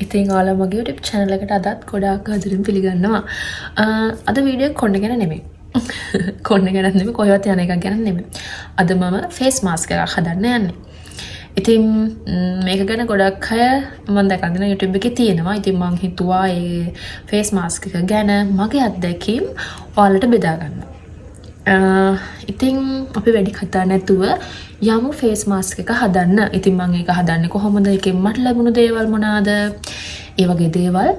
ඉතින් ඔයාලා මගේ YouTube channel එකට අදත් ගොඩාක් ආදරෙන් පිළිගන්නවා. අද වීඩියෝ කොණ්ඩ ගැන නෙමෙයි. කොණ්ඩ ගැන නෙමෙයි කොහෙවත් යන එකක් ගැන නෙමෙයි. අද මම face mask එකක් හදන්න යන්නේ. ඉතින් මේක ගැන ගොඩක් අය මම දැකගෙන YouTube එකේ තියෙනවා. ඉතින් මම හිතුවා මේ face mask එක ගැන මගේ අත්දැකීම් ඔයාලට බෙදා ගන්න. ඉතින් අපි වැඩි කතා නැතුව යමු face mask එක හදන්න. ඉතින් මම ඒක හදන්නේ කොහොමද? ඒකෙන් මට ලැබුණු දේවල් මොනවාද? ඒ වගේ දේවල්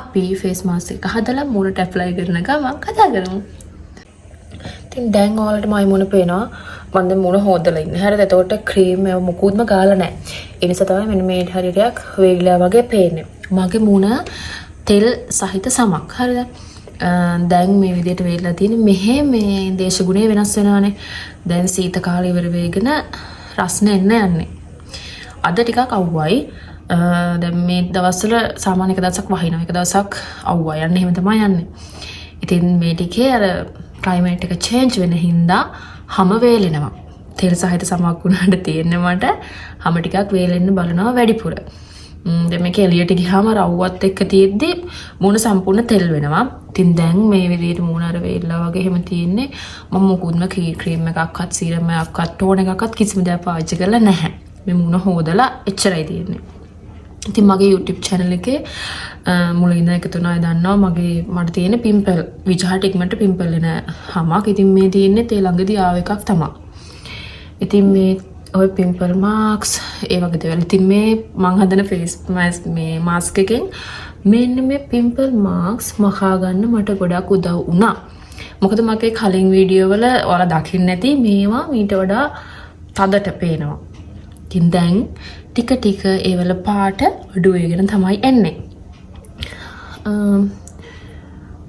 අපි face mask එක හදලා මූණට ඇප්ලයි කරන ගමන් කතා කරමු. ඉතින් දැන් ඔයාලට මයි මුණ පේනවා. මම දැන් මුණ හොදලා ඉන්නේ. හරිද? එතකොට ක්‍රීම් එක මුකුත්ම ගාලා නැහැ. ඒ නිසා තමයි මෙන්න මේ හරියටයක් වේගිලා වගේ පේන්නේ. මගේ මුණ තෙල් සහිත සමක්. හරිද? දැන් මේ විදිහට වේලලා තියෙන මෙහෙ මේ දේශගුණය වෙනස් වෙනවානේ. දැන් සීත කාලේ ඉවර වෙගෙන රස්නේ එන්න යන්නේ. අද ටිකක් අවුවයි. දැන් මේ දවස්වල සාමාන්‍ය එක දවසක් වහිනවා. එක දවසක් අවුවයි යන්නේ. එහෙම තමයි යන්නේ. ඉතින් මේ ටිකේ අර ක්ලයිමේට් එක චේන්ජ් වෙන හින්දා හැම වේලෙනවා. තෙල් සහිත සමක් වුණාට තියෙන්නේ මට හැම ටිකක් වේලෙන්න බලනවා වැඩිපුර. දැන් මේක එළියට ගියාම රවුවත් එක්ක තියෙද්දි මූණ සම්පූර්ණ තෙල් වෙනවා. ඉතින් දැන් මේ විදිහට මූණ අර වේල්ලා වගේ එහෙම තියෙන්නේ. මම මොකුත්ම ක්‍රීම් එකක්වත් සීරම් එකක්වත් ටෝන් එකක්වත් කිසිම දෙයක් පාවිච්චි කරලා නැහැ. මේ මූණ හොදලා එච්චරයි තියෙන්නේ. ඉතින් මගේ YouTube channel එකේ මුලින් ඉඳන් එකතු වෙන අය දන්නවා මට තියෙන පිම්පල් විජහට ඉක්මනට පිම්පල් එන හැමක්. ඉතින් මේ තියෙන්නේ තේ ළඟදී ආව එකක් තමයි. ඉතින් මේ ඔය පිම්පල් මාක්ස් ඒ වගේ දේවල්. ඉතින් මේ මං හදන face මේ මාස්ක් එකෙන් මෙන්න මේ පිම්පල් මාක්ස් මකා ගන්න මට ගොඩක් උදව් වුණා. මොකද මගේ කලින් වීඩියෝ වල ඔයාලා දකින්න නැති මේවා මීට වඩා තදට පේනවා. ඉතින් දැන් ටික ටික ඒ වල පාට අඩු වෙගෙන තමයි එන්නේ.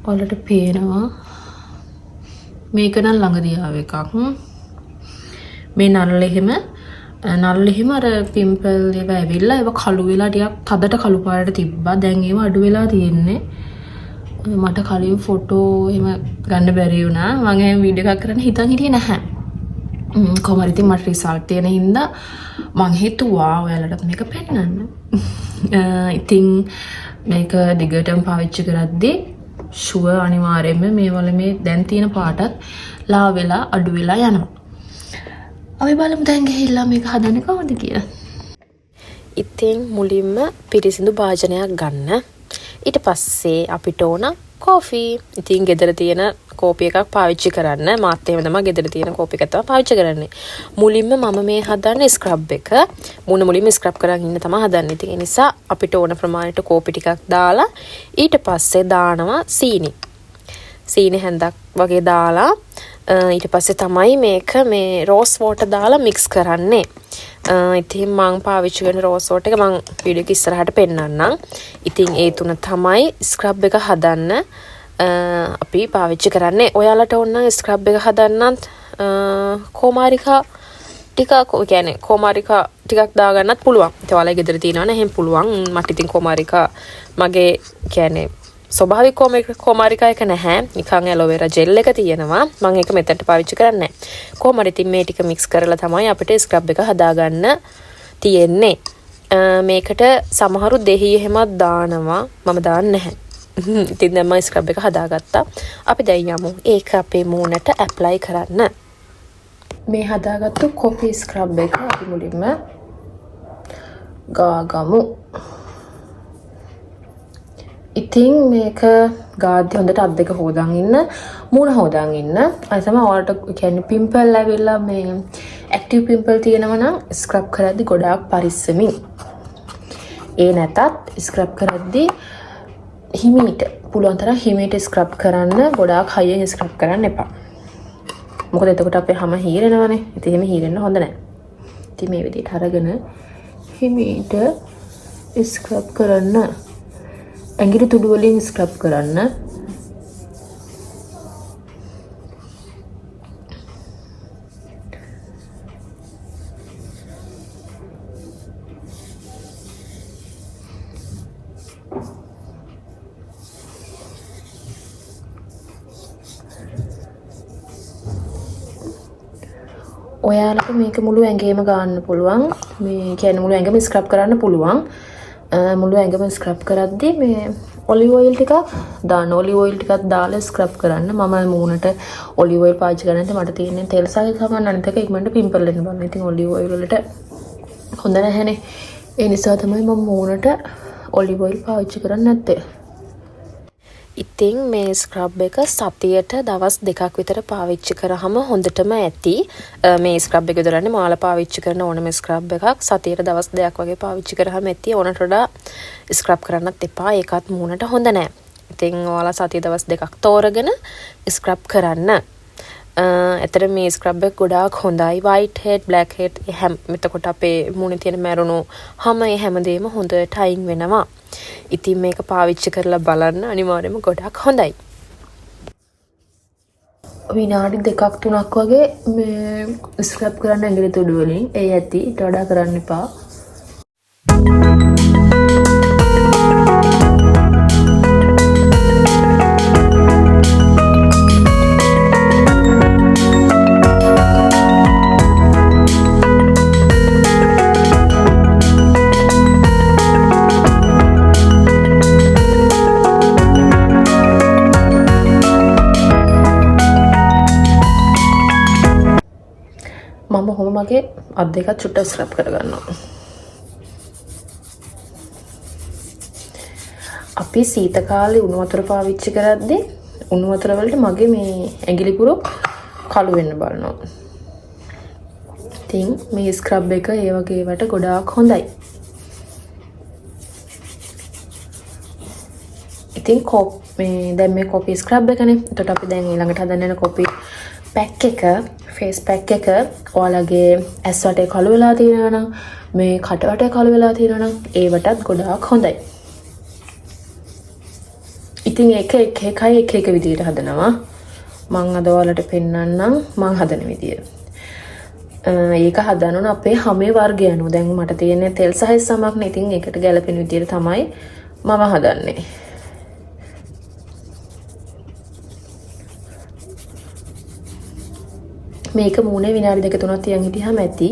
ඔයාලට පේනවා මේක නම් ළඟදී ආව එකක්. මේ නල්ල එහෙම අර පිම්පල් ඒවා ඇවිල්ලා ඒවා කළු වෙලා ටිකක් තදට කළු පාටට තිබ්බා. දැන් ඒවා අඩු වෙලා තියෙන්නේ. මට කලින් ෆොටෝ එහෙම ගන්න බැරි වුණා. මම එහෙම වීඩියෝ එකක් කරන්න හිතන් හිටියේ නැහැ. කොහමද ඉතින් මට රිසල්ට් තියෙන හින්දා මං හිතුවා ඔයාලට මේක පෙන්නන්න. ඉතින් මේක දිගටම පාවිච්චි කරද්දී ෂුවර් අනිවාර්යයෙන්ම මේ වල මේ දැන් තියෙන පාටත් ලා වෙලා අඩු වෙලා යනවා. අපි බලමු දැන් ගිහිල්ලා මේක හදන්නේ කොහොමද කියලා. ඉතින් මුලින්ම පිරිසිදු භාජනයක් ගන්න. ඊට පස්සේ අපිට ඕන කෝෆි. ඉතින් ගෙදර තියෙන කෝපි එකක් පාවිච්චි කරන්න. මාත් එහෙම තමයි ගෙදර තියෙන කෝපි එකක් තමයි පාවිච්චි කරන්නේ. මුලින්ම මම මේ හදන්නේ ස්ක්‍රබ් එක. මුණ මුලින්ම ස්ක්‍රබ් කරන් ඉන්න තමයි හදන්නේ. ඉතින් ඒ නිසා අපිට ඕන ප්‍රමාණයට කෝපි ටිකක් දාලා ඊට පස්සේ දානවා සීනි. සීනි හැන්දක් වගේ දාලා ඊට පස්සේ තමයි මේක මේ රෝස් වෝටර් දාලා මික්ස් කරන්නේ. ඉතින් මම පාවිච්චි කරන රෝස් වෝටර් එක මම වීඩියෝ එක ඉස්සරහට පෙන්නන්නම්. ඉතින් ඒ තුන තමයි ස්ක්‍රබ් එක හදන්න අපි පාවිච්චි කරන්නේ. ඔයාලට ඕන නම් ස්ක්‍රබ් එක හදන්නත් කොමාරිකා ටිකක් දාගන්නත් පුළුවන්. ඒත් ඔයාලා ගෙදර තියෙනවා නම් එහෙම පුළුවන්. මට ඉතින් කොමාරිකා මගේ කියන්නේ ස්වභාවික කොමාරිකා එක නැහැ. නිකන් ඇලෝවෙරා ජෙල් එක තියෙනවා. මම ඒක මෙතනට පාවිච්චි කරන්නේ නැහැ. කොහොමද ඉතින් මේ ටික මික්ස් කරලා තමයි අපිට ස්ක්‍රබ් එක හදාගන්න තියෙන්නේ. මේකට සමහරු දෙහි එහෙමත් දානවා. මම දාන්නේ නැහැ. ඉතින් දැන් මම ස්ක්‍රබ් එක හදාගත්තා. අපි දැන් යමු ඒක අපේ මූණට ඇප්ලයි කරන්න. මේ හදාගත්තු කොපි ස්ක්‍රබ් එක අපි මුලින්ම ගාගමු. ඉතින් මේක ගාද්දි හොඳට අත් දෙක හොදන් ඉන්න, මූණ හොදන් ඉන්න. අය තමයි ඔයාලට කියන්නේ පිම්පල් ඇවිල්ලා මේ ඇක්ටිව් පිම්පල් තියෙනවා නම් ස්ක්‍රබ් කරද්දි ගොඩාක් පරිස්සමින්. ඒ නැතත් ස්ක්‍රබ් කරද්දි හිමීට පුළුවන් තරම් හිමීට ස්ක්‍රබ් කරන්න. ගොඩාක් හයියෙන් ස්ක්‍රබ් කරන්න එපා. මොකද එතකොට අපේ හැම හීරෙනවනේ. ඉතින් එහෙම හීරෙන්න හොඳ නැහැ. ඉතින් මේ විදිහට අරගෙන හිමීට ස්ක්‍රබ් කරන්න. ඇඟිලි තුඩු වලින් ස්ක්‍රබ් කරන්න. ඔයාලට මේක මුළු ඇඟේම ගන්න පුළුවන්. මේ කියන්නේ මුළු ඇඟම ස්ක්‍රබ් කරන්න පුළුවන්. මුළු ඇඟම ස්ක්‍රබ් කරද්දී මේ ඔලිව් ඔයිල් ටිකක් දාන්න. ඔලිව් ඔයිල් ටිකක් දාලා ස්ක්‍රබ් කරන්න. මම මූණට ඔලිව් ඔයිල් පාවිච්චි කරන්නේ නැත්නම් මට තියෙන්නේ තෙල් සහිත සමන් අනිත් එක ඉක්මනට පිම්පල් එන්න බලන්න. ඉතින් ඔලිව් ඔයිල් වලට හොඳ නැහැනේ. ඒ නිසා තමයි මම මූණට ඔලිව් ඔයිල් පාවිච්චි කරන්නේ නැත්තේ. ඉතින් මේ ස්ක්‍රබ් එක සතියට දවස් 2ක් විතර පාවිච්චි කරාම හොඳටම ඇති. මේ ස්ක්‍රබ් එක විතරනේ මාලා පාවිච්චි කරන ඕනම ස්ක්‍රබ් එකක් සතියට දවස් 2ක් වගේ පාවිච්චි කරාම ඇති. ඕනට වඩා ස්ක්‍රබ් කරන්නත් එපා. ඒකත් මූණට හොඳ නෑ. ඉතින් ඔයාලා සතිය දවස් 2ක් තෝරගෙන ස්ක්‍රබ් කරන්න. ඇත්තට මේ ස්ක්‍රබ් එක ගොඩාක් හොඳයි. white head, black head එතකොට අපේ මූණේ තියෙන මැරුණු හැම හැමදේම හොඳට අයින් වෙනවා. ඉතින් මේක පාවිච්චි කරලා බලන්න අනිවාර්යයෙන්ම ගොඩාක් හොඳයි. විනාඩි 2ක් 3ක් වගේ මේ ස්ක්‍රබ් කරන්න ඇඟිලි තුඩු වලින් ඒ ඇති. ඊට වඩා කරන්න එපා. මම ඔහොම මගේ අත් දෙකත් චුට්ටක් ස්ක්‍රබ් කරගන්නවා. අපි සීත කාලේ උණු වතුර පාවිච්චි කරද්දී උණු වතුර වලට මගේ මේ ඇඟිලි පුරු කළු වෙන්න බලනවා. ඉතින් මේ ස්ක්‍රබ් එක ඒ වගේ ඒවට ගොඩාක් හොඳයි. ඉතින් මේ දැන් මේ කොපි ස්ක්‍රබ් එකනේ. එතකොට අපි දැන් ඊළඟට හදන්න යන කොපි පැක් එක ෆේස් පැක් එක ඔයාලගේ ඇස් වටේ කළු වෙලා තියෙනවා නම් මේ කට වටේ කළු වෙලා තියෙනවා නම් ඒවටත් ගොඩාක් හොඳයි. ඉතින් එක විදිහට හදනවා. මම අද ඔයාලට පෙන්නන්නම් මම හදන විදිය. ඒක හදනොන අපේ හැමේ වර්ගය අනුව දැන් මට තියෙන්නේ තෙල් සහිත සමක් නේ. ඉතින් ඒකට ගැලපෙන විදියට තමයි මම හදන්නේ. මේක මූණේ විනාඩි 2-3ක් තියන් හිටියාම ඇති.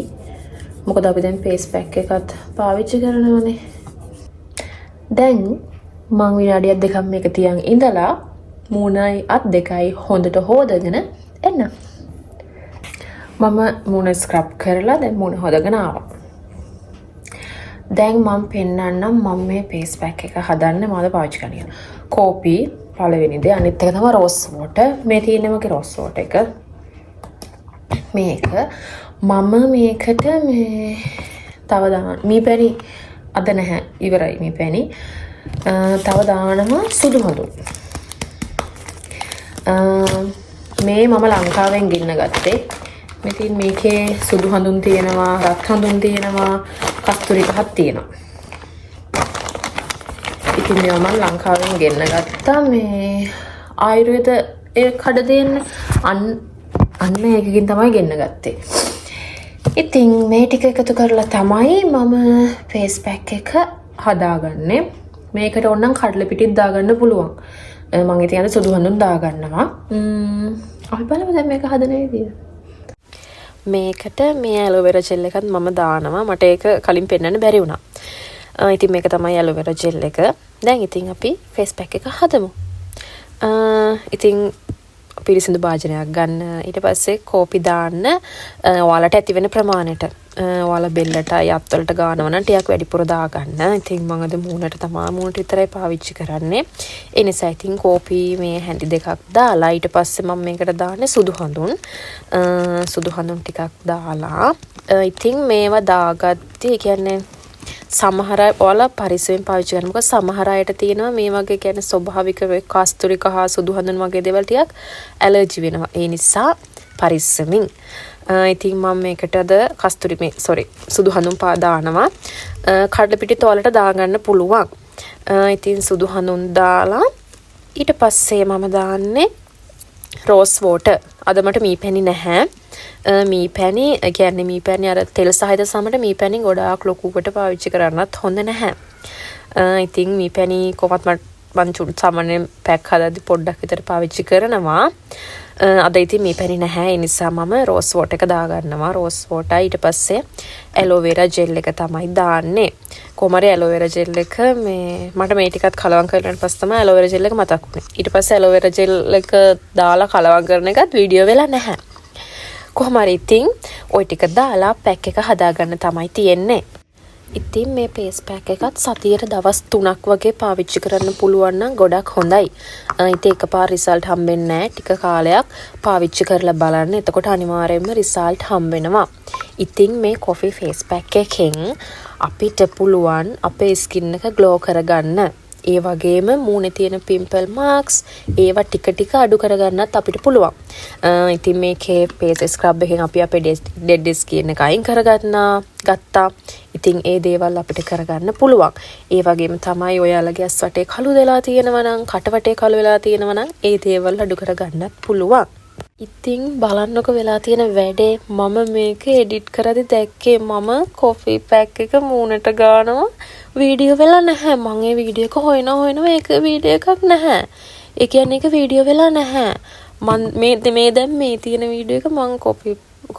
මොකද අපි දැන් ෆේස් පැක් එකත් පාවිච්චි කරනවානේ. දැන් මම විනාඩියක් දෙකක් මේක තියන් ඉඳලා මූණයි අත් දෙකයි හොඳට හොදගෙන එන්න. මම මූණ ස්ක්‍රබ් කරලා දැන් මූණ හොදගෙන ආවා. දැන් මම පෙන්නන්නම් මම මේ ෆේස් පැක් එක හදන්නේ මොකද පාවිච්චි කරන්නේ. කෝපි පළවෙනි දේ. අනිත් එක තමයි රෝස් වෝටර්. මේ තියෙන්නේ මගේ රෝස් වෝටර් එක. මේක මම මේකට මේ තව දාන්න මීපැණි අද නැහැ ඉවරයි මීපැණි. තව දානවා සුදු හඳුන්. මේ මම ලංකාවෙන් ගෙන්න ගත්තේ. ඉතින් මේකේ සුදු හඳුන් තියෙනවා, රත් හඳුන් තියෙනවා, කස්තුරි පහක් තියෙනවා. ඉතින් මේවා මම ලංකාවෙන් ගෙන්න ගත්තා. මේ ආයුර්වේද ඒ කඩ දෙන්නේ අන්න ඒකකින් තමයි ගෙන්න ගත්තේ. ඉතින් මේ ටික එකතු කරලා තමයි මම ෆේස් පැක් එක හදාගන්නේ. මේකට ඕනනම් කඩල පිටිත් දාගන්න පුළුවන්. මම ඉතින් අද සුදු හඳුන් දාගන්නවා. අපි බලමු දැන් මේක හදන විදිය. මේකට මේ ඇලෝවෙරා ජෙල් එකත් මම දානවා. මට ඒක කලින් පෙන්වන්න බැරි වුණා. ඉතින් මේක තමයි ඇලෝවෙරා ජෙල් එක. දැන් ඉතින් අපි ෆේස් පැක් එක හදමු. ඉතින් පිරිසිදු භාජනයක් ගන්න. ඊට පස්සේ කෝපි දාන්න ඔයාලට ඇති වෙන ප්‍රමාණයට. ඔයාලා බෙල්ලට යත් වලට ගානවා නම් ටිකක් වැඩිපුර දාගන්න. ඉතින් මම අද මූණට විතරයි පාවිච්චි කරන්නේ. ඒ නිසා ඉතින් කෝපි මේ හැඳි දෙකක් දාලා ඊට පස්සේ මම මේකට දාන්නේ සුදු හඳුන්. සුදු හඳුන් ටිකක් දාලා ඉතින් මේවා දාගත්තී කියන්නේ සමහර අය ඔයාලා පරිස්සමෙන් පාවිච්චි කරන්න. මොකද සමහර අයට තියෙනවා මේ වගේ කියන්නේ ස්වභාවික කස්තුරි කහ සුදු හඳුන් වගේ දේවල් ටිකක් ඇලර්ජි වෙනවා. ඒ නිසා පරිස්සමින්. ඉතින් මම මේකට අද සුදු හඳුන් දානවා. කඩල පිටි තෝලට දාගන්න පුළුවන්. ඉතින් සුදු හඳුන් දාලා ඊට පස්සේ මම දාන්නේ රෝස් වෝටර්. අද මට මීපැණි නැහැ. මීපැණි කියන්නේ මීපැණි අර තෙල් සහිත සමට මීපැණි ගොඩාක් ලොකුවට පාවිච්චි කරන්නත් හොඳ නැහැ. ඉතින් මීපැණි කොහොමත් මම සාමාන්‍යයෙන් පැක් හදද්දි පොඩ්ඩක් විතර පාවිච්චි කරනවා. අද ඉතින් මීපැණි නැහැ. ඒ නිසා මම රෝස් වෝටර් එක දාගන්නවා. රෝස් වෝටර් ඊට පස්සේ ඇලෝවෙරා ජෙල් එක තමයි දාන්නේ. කොහමරි ඇලෝවෙරා ජෙල් එක මේ මට මේ ටිකත් කලවම් කරලා පස්සේ තමයි ඇලෝවෙරා ජෙල් එක මතක් වුනේ. ඊට පස්සේ ඇලෝවෙරා ජෙල් එක දාලා කලවම් කරන එකත් වීඩියෝ වෙලා නැහැ. කොහමරි ඉතින් ওই ටික දාලා පැක් එක හදාගන්න තමයි තියෙන්නේ. ඉතින් මේ ෆේස් පැක් එකත් සතියට දවස් 3ක් වගේ පාවිච්චි කරන්න පුළුවන් නම් ගොඩක් හොඳයි. ඉතින් එකපාර රිසල්ට් හම්බෙන්නේ නැහැ. ටික කාලයක් පාවිච්චි කරලා බලන්න. එතකොට අනිවාර්යයෙන්ම රිසල්ට් හම්බ වෙනවා. ඉතින් මේ කොෆි ෆේස් පැක් එකෙන් අපිට පුළුවන් අපේ ස්කින් එක ග්ලෝ කරගන්න. ඒ වගේම මූණේ තියෙන පිම්පල් මාක්ස් ඒවා ටික ටික අඩු කරගන්නත් අපිට පුළුවන්. ඉතින් මේකේ ෆේස් ස්ක්‍රබ් එකෙන් අපි අපේ ඩෙඩ් ස්කින් එක අයින් ගත්තා. ඉතින් ඒ දේවල් අපිට කරගන්න පුළුවන්. ඒ වගේම තමයි ඔයාලගේ ඇස් වටේ කළු වෙලා තියෙනවා නම්, කට වටේ කළු වෙලා තියෙනවා නම් ඒ දේවල් අඩු කරගන්නත් පුළුවන්. ඉතින් බලන්නකො වෙලා තියෙන වැඩේ මම මේක එඩිට් කරද්දි දැක්කේ මම කොෆි පැක් එක මූණට ගානවා වීඩියෝ වෙලා නැහැ. මම ඒ වීඩියෝ එක හොයනවා ඒක වීඩියෝ එකක් නැහැ. ඒ කියන්නේ ඒක වීඩියෝ වෙලා නැහැ. මම මේ දැන් මේ තියෙන වීඩියෝ එක මම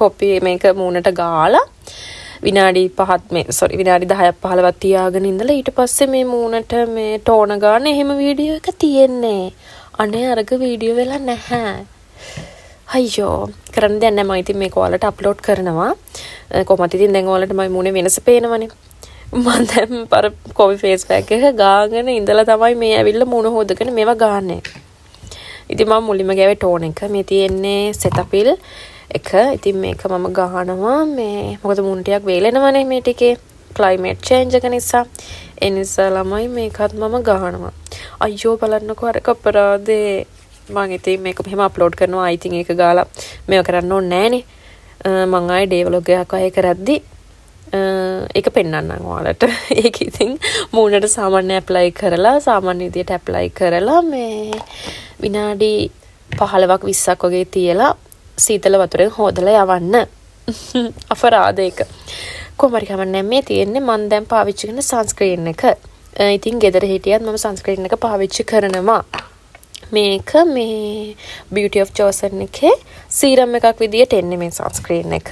කොපි මේක මූණට ගාලා විනාඩි 10ක් 15ක් තියාගෙන ඉඳලා ඊට පස්සේ මේ මූණට මේ ටෝන ගන්න එහෙම වීඩියෝ එක තියෙන්නේ. අනේ අරක වීඩියෝ වෙලා නැහැ. අයියෝ කරන්න දෙයක් නැහැ. මම ඉතින් මේක ඔයාලට අප්ලෝඩ් කරනවා. කොහොමද ඉතින් දැන් ඔයාලට මම මූණේ වෙනස පේනවනේ. මම දැන් පර කොෆි ෆේස් පැක් එක ගාගෙන ඉඳලා තමයි මේ ඇවිල්ලා මූණ හොදගෙන මේවා ගාන්නේ. ඉතින් මම මුලින්ම ගාවේ ටෝන් එක. මේ තියෙන්නේ සෙතපිල් එක. ඉතින් මේක මම ගහනවා මේ මොකද මූණ ටිකක් වේලෙනවනේ මේ ටිකේ ක්ලයිමේට් චේන්ජ් එක නිසා. ඒ නිසා ළමයි මේකත් මම ගහනවා. අයියෝ බලන්නකෝ අර අපරාධේ. මම ඉතින් මේක මෙහෙම අප්ලෝඩ් කරනවා. I think ඒක ගාලා මේව කරන්න ඕනේ නෑනේ. මම ආයේ ඩේ වලොග් එකක් ආයේ කරද්දි ඒක පෙන්වන්නම් ඔයාලට. ඒක ඉතින් මූණට සාමාන්‍ය ඇප්ලයි කරලා සාමාන්‍ය විදියට ඇප්ලයි කරලා මේ විනාඩි 15ක් 20ක් වගේ තියලා සීතල වතුරෙන් හොදලා යවන්න. අපරාධ ඒක. කොහමරි කමන්නේ මේ තියෙන්නේ මම දැන් පාවිච්චි කරන සන්ස්ක්‍රීන් එක. ඉතින් ගෙදර හිටියත් මම සන්ස්ක්‍රීන් එක පාවිච්චි කරනවා. මේක මේ Beauty of Joseon එකේ සීරම් එකක් විදියට එන්නේ මේ සන්ස්ක්‍රීන් එක.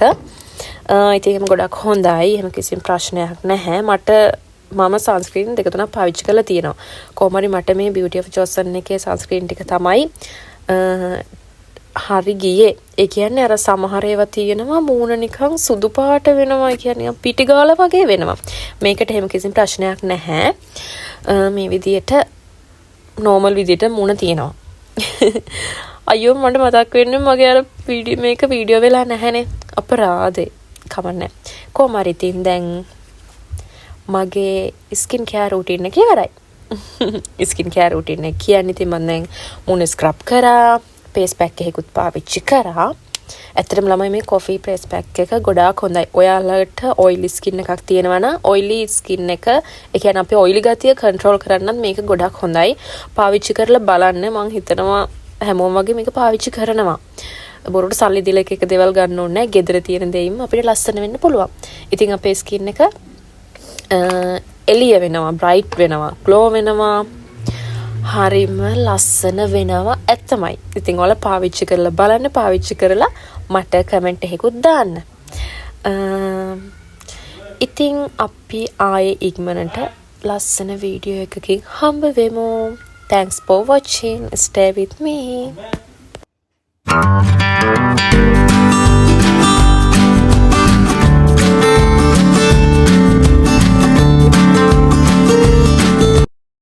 ඉතින් ඒක ගොඩක් හොඳයි. එහෙම කිසිම ප්‍රශ්නයක් නැහැ. මම සන්ස්ක්‍රීන් දෙක තුනක් පාවිච්චි කරලා තියෙනවා. කොහොමරි මට මේ Beauty of Joseon එකේ සන්ස්ක්‍රීන් ටික තමයි හරි ගියේ. ඒ කියන්නේ අර සමහර ඒවා තියෙනවා මූණ නිකන් සුදු පාට වෙනවා. ඒ කියන්නේ පිටි ගාලා වගේ වෙනවා. මේකට එහෙම කිසිම ප්‍රශ්නයක් නැහැ. මේ විදියට නෝමල් විදියට මූණ තියෙනවා. අයියෝ මට මතක් වෙන්නේ මගේ අර මේක වීඩියෝ වෙලා නැහැනේ. අපරාධේ. කමන්නේ. කොහමරි ඉතින් දැන් මගේ ස්කින් කෙයාර් රූටින් එක ඉවරයි. ස්කින් කෙයාර් රූටින් එක කියන්නේ ඉතින් මම දැන් මූණ ස්ක්‍රබ් කරා, ෆේස් පැක් එකකුත් පාවිච්චි කරා. ඇත්තටම ළමයි මේ කොෆි ෆේස් පැක් එක ගොඩාක් හොඳයි. ඔයාලට ඔයිලි ස්කින් එකක් තියෙනවා නම් ඔයිලි ස්කින් එක ඒ කියන්නේ අපේ ඔයිලි ගතිය කන්ට්‍රෝල් කරන්නත් මේක ගොඩක් හොඳයි. පාවිච්චි කරලා බලන්න. මම හිතනවා හැමෝම වගේ මේක පාවිච්චි කරනවා. බොරුට සල්ලි දීලා එක දේවල් ගන්න ඕනේ නැහැ. ගෙදර තියෙන දේයින්ම අපිට ලස්සන වෙන්න පුළුවන්. ඉතින් අපේ ස්කින් එක එළිය වෙනවා, බ්‍රයිට් වෙනවා, ග්ලෝ වෙනවා. හරිම ලස්සන වෙනවා ඇත්තමයි. ඉතින් ඔයාලා පාවිච්චි කරලා බලන්න. පාවිච්චි කරලා මට කමෙන්ට් එකකුත් දාන්න. ඉතින් අපි ආයේ ඉක්මනට ලස්සන වීඩියෝ එකකින් හම්බ වෙමු. Thanks for watching. Stay with me.